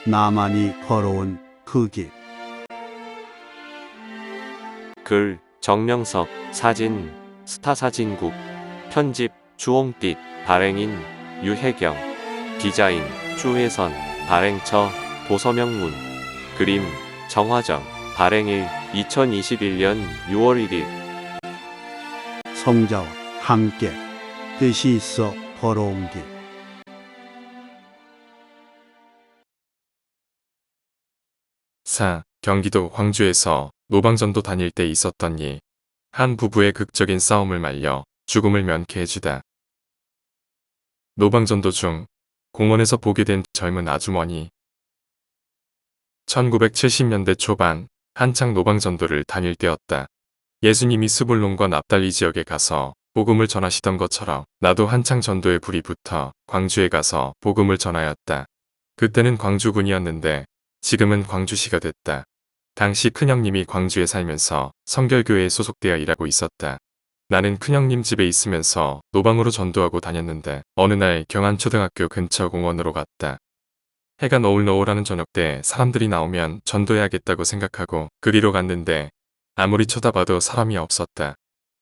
나만이 걸어온 그 길. 글 정명석, 사진 스타사진국, 편집 주홍빛, 발행인 유혜경, 디자인 주혜선, 발행처 도서명문, 그림 정화정, 발행일 2021년 6월 1일. 성자와 함께 뜻이 있어 걸어온 길. 경기도 광주에서 노방전도 다닐 때 있었던 일. 한 부부의 극적인 싸움을 말려 죽음을 면케해주다. 노방전도 중 공원에서 보게 된 젊은 아주머니. 1970년대 초반 한창 노방전도를 다닐 때였다. 예수님이 스불론과 납달리 지역에 가서 복음을 전하시던 것처럼 나도 한창 전도에 불이 붙어 광주에 가서 복음을 전하였다. 그때는 광주군이었는데 지금은 광주시가 됐다. 당시 큰형님이 광주에 살면서 성결교회에 소속되어 일하고 있었다. 나는 큰형님 집에 있으면서 노방으로 전도하고 다녔는데 어느 날 경안초등학교 근처 공원으로 갔다. 해가 너울너울하는 저녁 때 사람들이 나오면 전도해야겠다고 생각하고 그리로 갔는데 아무리 쳐다봐도 사람이 없었다.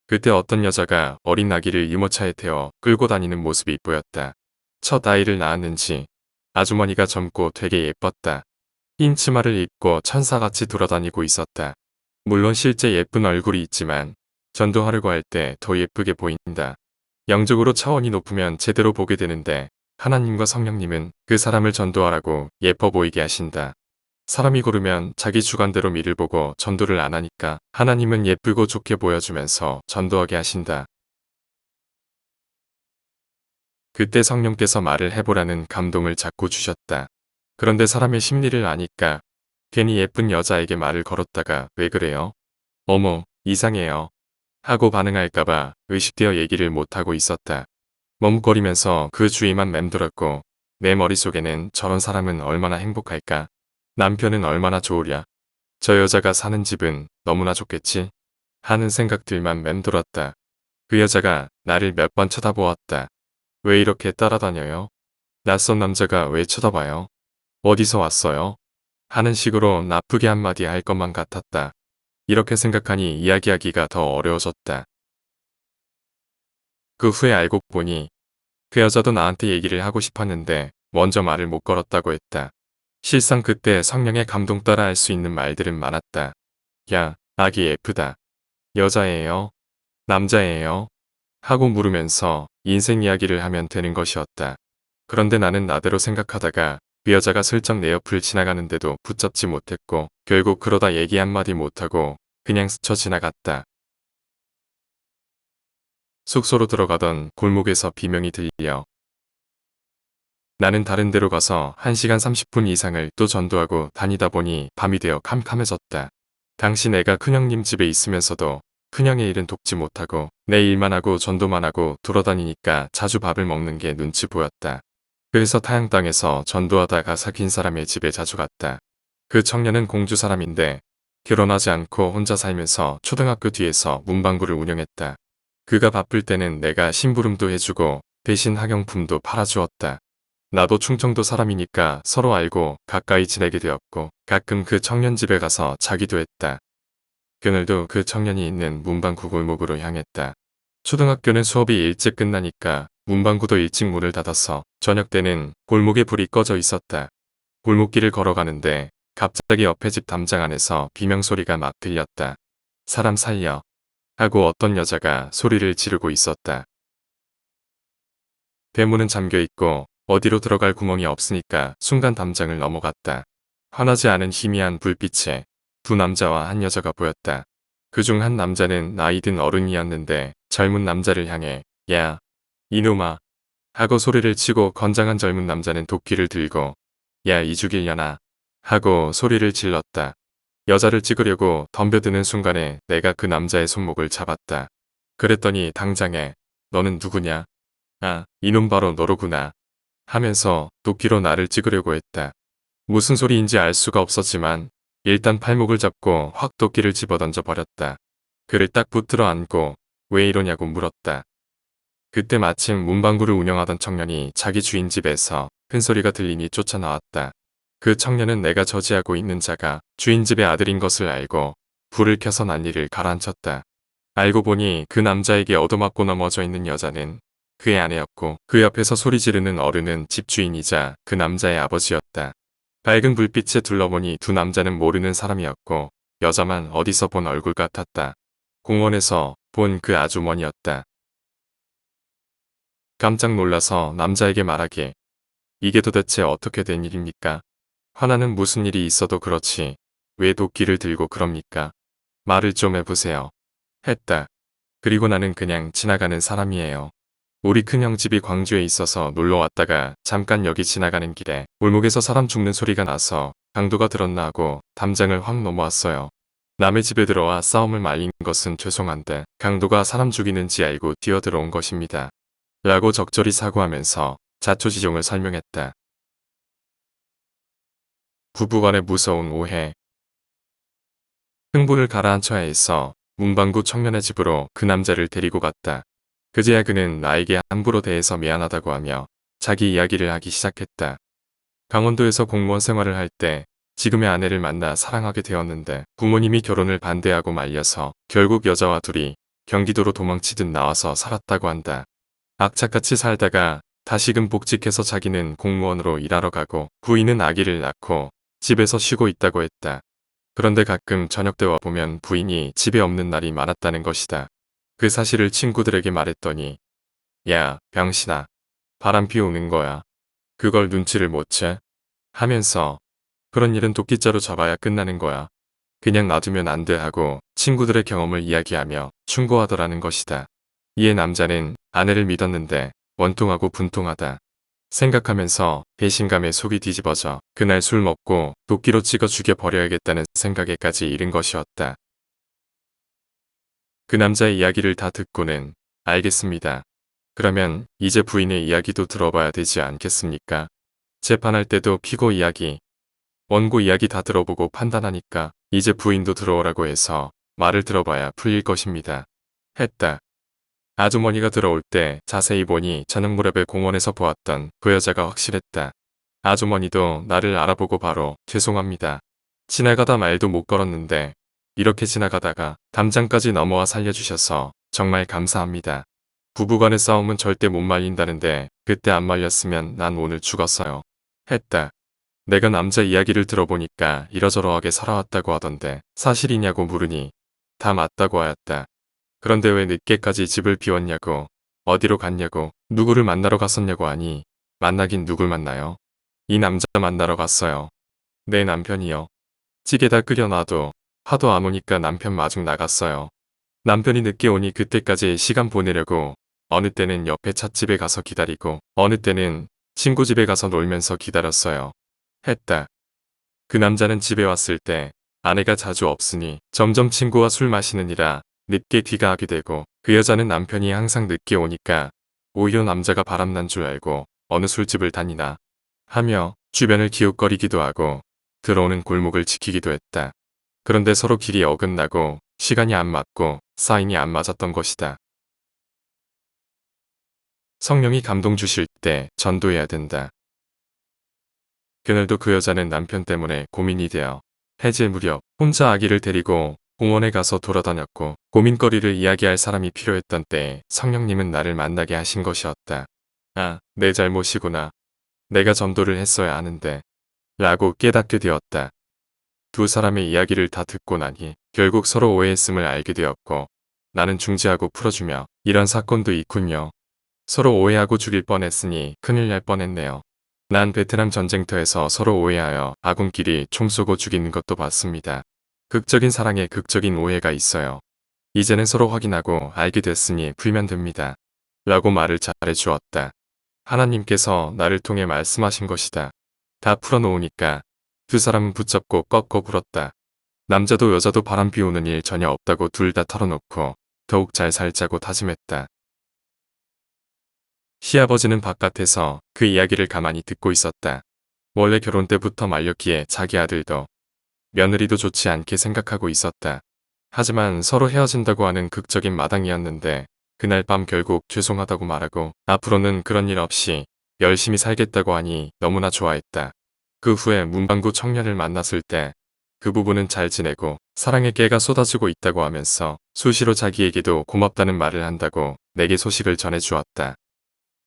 그때 어떤 여자가 어린 아기를 유모차에 태워 끌고 다니는 모습이 보였다. 첫 아이를 낳았는지 아주머니가 젊고 되게 예뻤다. 흰 치마를 입고 천사같이 돌아다니고 있었다. 물론 실제 예쁜 얼굴이 있지만 전도하려고 할 때 더 예쁘게 보인다. 영적으로 차원이 높으면 제대로 보게 되는데 하나님과 성령님은 그 사람을 전도하라고 예뻐 보이게 하신다. 사람이 고르면 자기 주관대로 미를 보고 전도를 안 하니까 하나님은 예쁘고 좋게 보여주면서 전도하게 하신다. 그때 성령께서 말을 해보라는 감동을 자꾸 주셨다. 그런데 사람의 심리를 아니까 괜히 예쁜 여자에게 말을 걸었다가 왜 그래요? 어머, 이상해요. 하고 반응할까봐 의식되어 얘기를 못하고 있었다. 머뭇거리면서 그 주위만 맴돌았고 내 머릿속에는 저런 사람은 얼마나 행복할까? 남편은 얼마나 좋으랴? 저 여자가 사는 집은 너무나 좋겠지? 하는 생각들만 맴돌았다. 그 여자가 나를 몇 번 쳐다보았다. 왜 이렇게 따라다녀요? 낯선 남자가 왜 쳐다봐요? 어디서 왔어요? 하는 식으로 나쁘게 한마디 할 것만 같았다. 이렇게 생각하니 이야기하기가 더 어려워졌다. 그 후에 알고 보니 그 여자도 나한테 얘기를 하고 싶었는데 먼저 말을 못 걸었다고 했다. 실상 그때 성령의 감동 따라 할 수 있는 말들은 많았다. 야, 아기 예쁘다. 여자예요? 남자예요? 하고 물으면서 인생 이야기를 하면 되는 것이었다. 그런데 나는 나대로 생각하다가 그 여자가 슬쩍 내 옆을 지나가는데도 붙잡지 못했고 결국 그러다 얘기 한마디 못하고 그냥 스쳐 지나갔다. 숙소로 들어가던 골목에서 비명이 들려 나는 다른 데로 가서 1시간 30분 이상을 또 전도하고 다니다 보니 밤이 되어 캄캄해졌다. 당시 내가 큰형님 집에 있으면서도 큰형의 일은 돕지 못하고 내 일만 하고 전도만 하고 돌아다니니까 자주 밥을 먹는 게 눈치 보였다. 그래서 타향당에서 전도하다가 사귄 사람의 집에 자주 갔다. 그 청년은 공주 사람인데 결혼하지 않고 혼자 살면서 초등학교 뒤에서 문방구를 운영했다. 그가 바쁠 때는 내가 심부름도 해주고 대신 학용품도 팔아주었다. 나도 충청도 사람이니까 서로 알고 가까이 지내게 되었고 가끔 그 청년 집에 가서 자기도 했다. 그날도 그 청년이 있는 문방구 골목으로 향했다. 초등학교는 수업이 일찍 끝나니까 문방구도 일찍 문을 닫아서 저녁 때는 골목에 불이 꺼져 있었다. 골목길을 걸어가는데 갑자기 옆에 집 담장 안에서 비명소리가 막 들렸다. 사람 살려 하고 어떤 여자가 소리를 지르고 있었다. 대문은 잠겨 있고 어디로 들어갈 구멍이 없으니까 순간 담장을 넘어갔다. 환하지 않은 희미한 불빛에 두 남자와 한 여자가 보였다. 그중 한 남자는 나이 든 어른이었는데 젊은 남자를 향해 야, 이놈아 하고 소리를 치고 건장한 젊은 남자는 도끼를 들고 야, 이 죽일려나 하고 소리를 질렀다. 여자를 찍으려고 덤벼드는 순간에 내가 그 남자의 손목을 잡았다. 그랬더니 당장에 너는 누구냐? 아, 이놈 바로 너로구나. 하면서 도끼로 나를 찍으려고 했다. 무슨 소리인지 알 수가 없었지만 일단 팔목을 잡고 확 도끼를 집어던져 버렸다. 그를 딱 붙들어 안고 왜 이러냐고 물었다. 그때 마침 문방구를 운영하던 청년이 자기 주인 집에서 큰 소리가 들리니 쫓아나왔다. 그 청년은 내가 저지하고 있는 자가 주인 집의 아들인 것을 알고 불을 켜서 난리를 가라앉혔다. 알고 보니 그 남자에게 얻어맞고 넘어져 있는 여자는 그의 아내였고 그 옆에서 소리 지르는 어른은 집주인이자 그 남자의 아버지였다. 밝은 불빛에 둘러보니 두 남자는 모르는 사람이었고 여자만 어디서 본 얼굴 같았다. 공원에서 본 그 아주머니였다. 깜짝 놀라서 남자에게 말하길, 이게 도대체 어떻게 된 일입니까? 화나는 무슨 일이 있어도 그렇지 왜 도끼를 들고 그럽니까? 말을 좀 해보세요. 했다. 그리고 나는 그냥 지나가는 사람이에요. 우리 큰형 집이 광주에 있어서 놀러 왔다가 잠깐 여기 지나가는 길에 골목에서 사람 죽는 소리가 나서 강도가 들었나 하고 담장을 확 넘어왔어요. 남의 집에 들어와 싸움을 말린 것은 죄송한데 강도가 사람 죽이는지 알고 뛰어들어온 것입니다. 라고 적절히 사과하면서 자초지종을 설명했다. 부부간의 무서운 오해. 흥분을 가라앉혀야 해서 문방구 청년의 집으로 그 남자를 데리고 갔다. 그제야 그는 나에게 함부로 대해서 미안하다고 하며 자기 이야기를 하기 시작했다. 강원도에서 공무원 생활을 할 때 지금의 아내를 만나 사랑하게 되었는데 부모님이 결혼을 반대하고 말려서 결국 여자와 둘이 경기도로 도망치듯 나와서 살았다고 한다. 악착같이 살다가 다시금 복직해서 자기는 공무원으로 일하러 가고 부인은 아기를 낳고 집에서 쉬고 있다고 했다. 그런데 가끔 저녁 때 와보면 부인이 집에 없는 날이 많았다는 것이다. 그 사실을 친구들에게 말했더니 야, 병신아. 바람 피우는 거야. 그걸 눈치를 못 채? 하면서 그런 일은 도끼자루 잡아야 끝나는 거야. 그냥 놔두면 안 돼 하고 친구들의 경험을 이야기하며 충고하더라는 것이다. 이에 남자는 아내를 믿었는데 원통하고 분통하다 생각하면서 배신감에 속이 뒤집어져 그날 술 먹고 도끼로 찍어 죽여버려야겠다는 생각에까지 이른 것이었다. 그 남자의 이야기를 다 듣고는 알겠습니다. 그러면 이제 부인의 이야기도 들어봐야 되지 않겠습니까? 재판할 때도 피고 이야기, 원고 이야기 다 들어보고 판단하니까 이제 부인도 들어오라고 해서 말을 들어봐야 풀릴 것입니다. 했다. 아주머니가 들어올 때 자세히 보니 저녁 무렵에 공원에서 보았던 그 여자가 확실했다. 아주머니도 나를 알아보고 바로 죄송합니다. 지나가다 말도 못 걸었는데 이렇게 지나가다가 담장까지 넘어와 살려주셔서 정말 감사합니다. 부부간의 싸움은 절대 못 말린다는데 그때 안 말렸으면 난 오늘 죽었어요. 했다. 내가 남자 이야기를 들어보니까 이러저러하게 살아왔다고 하던데 사실이냐고 물으니 다 맞다고 하였다. 그런데 왜 늦게까지 집을 비웠냐고, 어디로 갔냐고, 누구를 만나러 갔었냐고 하니 만나긴 누굴 만나요? 이 남자 만나러 갔어요. 내 남편이요. 찌개다 끓여놔도 하도 안 오니까 남편 마중 나갔어요. 남편이 늦게 오니 그때까지 시간 보내려고 어느 때는 옆에 찻집에 가서 기다리고 어느 때는 친구 집에 가서 놀면서 기다렸어요. 했다. 그 남자는 집에 왔을 때 아내가 자주 없으니 점점 친구와 술 마시느니라 늦게 귀가하게 되고 그 여자는 남편이 항상 늦게 오니까 오히려 남자가 바람난 줄 알고 어느 술집을 다니나 하며 주변을 기웃거리기도 하고 들어오는 골목을 지키기도 했다. 그런데 서로 길이 어긋나고 시간이 안 맞고 사인이 안 맞았던 것이다. 성령이 감동 주실 때 전도해야 된다. 그날도 그 여자는 남편 때문에 고민이 되어 해질 무렵 혼자 아기를 데리고 공원에 가서 돌아다녔고 고민거리를 이야기할 사람이 필요했던 때에 성령님은 나를 만나게 하신 것이었다. 아, 내 잘못이구나. 내가 전도를 했어야 하는데 라고 깨닫게 되었다. 두 사람의 이야기를 다 듣고 나니 결국 서로 오해했음을 알게 되었고 나는 중재하고 풀어주며 이런 사건도 있군요. 서로 오해하고 죽일 뻔했으니 큰일 날 뻔했네요. 난 베트남 전쟁터에서 서로 오해하여 아군끼리 총 쏘고 죽이는 것도 봤습니다. 극적인 사랑에 극적인 오해가 있어요. 이제는 서로 확인하고 알게 됐으니 풀면 됩니다. 라고 말을 잘해주었다. 하나님께서 나를 통해 말씀하신 것이다. 다 풀어놓으니까 두 사람은 붙잡고 꺾고 굴었다. 남자도 여자도 바람 피우는 일 전혀 없다고 둘 다 털어놓고 더욱 잘 살자고 다짐했다. 시아버지는 바깥에서 그 이야기를 가만히 듣고 있었다. 원래 결혼 때부터 말렸기에 자기 아들도 며느리도 좋지 않게 생각하고 있었다. 하지만 서로 헤어진다고 하는 극적인 마당이었는데 그날 밤 결국 죄송하다고 말하고 앞으로는 그런 일 없이 열심히 살겠다고 하니 너무나 좋아했다. 그 후에 문방구 청년을 만났을 때 그 부부는 잘 지내고 사랑의 깨가 쏟아지고 있다고 하면서 수시로 자기에게도 고맙다는 말을 한다고 내게 소식을 전해주었다.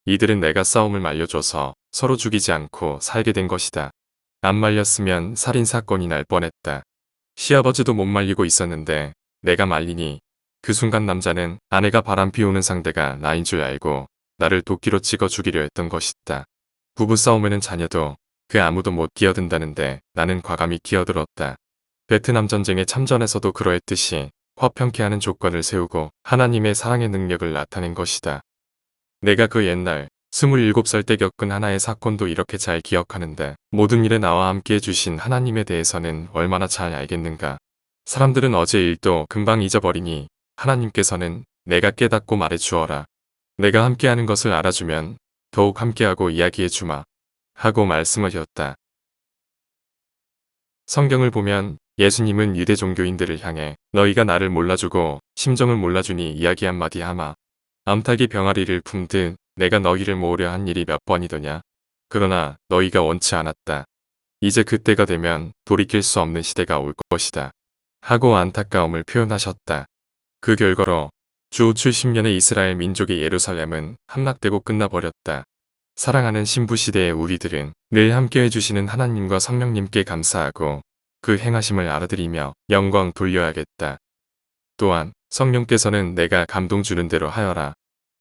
이들은 내가 싸움을 말려줘서 서로 죽이지 않고 살게 된 것이다. 안 말렸으면 살인사건이 날 뻔했다. 시아버지도 못 말리고 있었는데 내가 말리니 그 순간 남자는 아내가 바람 피우는 상대가 나인 줄 알고 나를 도끼로 찍어 죽이려 했던 것이다. 부부싸움에는 자녀도 그 아무도 못 끼어든다는데 나는 과감히 끼어들었다. 베트남 전쟁에 참전에서도 그러했듯이 화평케 하는 조건을 세우고 하나님의 사랑의 능력을 나타낸 것이다. 내가 그 옛날 27살 때 겪은 하나의 사건도 이렇게 잘 기억하는데 모든 일에 나와 함께 해주신 하나님에 대해서는 얼마나 잘 알겠는가. 사람들은 어제 일도 금방 잊어버리니 하나님께서는 내가 깨닫고 말해주어라. 내가 함께하는 것을 알아주면 더욱 함께하고 이야기해주마. 하고 말씀을 하셨다. 성경을 보면 예수님은 유대 종교인들을 향해 너희가 나를 몰라주고 심정을 몰라주니 이야기 한마디 하마. 암탉이 병아리를 품듯 내가 너희를 모으려 한 일이 몇 번이더냐. 그러나 너희가 원치 않았다. 이제 그때가 되면 돌이킬 수 없는 시대가 올 것이다. 하고 안타까움을 표현하셨다. 그 결과로 주 70년의 이스라엘 민족의 예루살렘은 함락되고 끝나버렸다. 사랑하는 신부시대의 우리들은 늘 함께 해주시는 하나님과 성령님께 감사하고 그 행하심을 알아들이며 영광 돌려야겠다. 또한 성령께서는 내가 감동 주는 대로 하여라.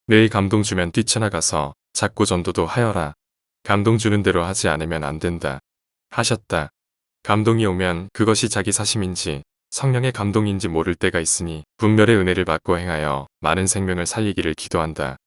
늘 감동 주면 뛰쳐나가서 작고 전도도 하여라. 감동 주는 대로 하지 않으면 안 된다. 하셨다. 감동이 오면 그것이 자기 사심인지 성령의 감동인지 모를 때가 있으니 분별의 은혜를 받고 행하여 많은 생명을 살리기를 기도한다.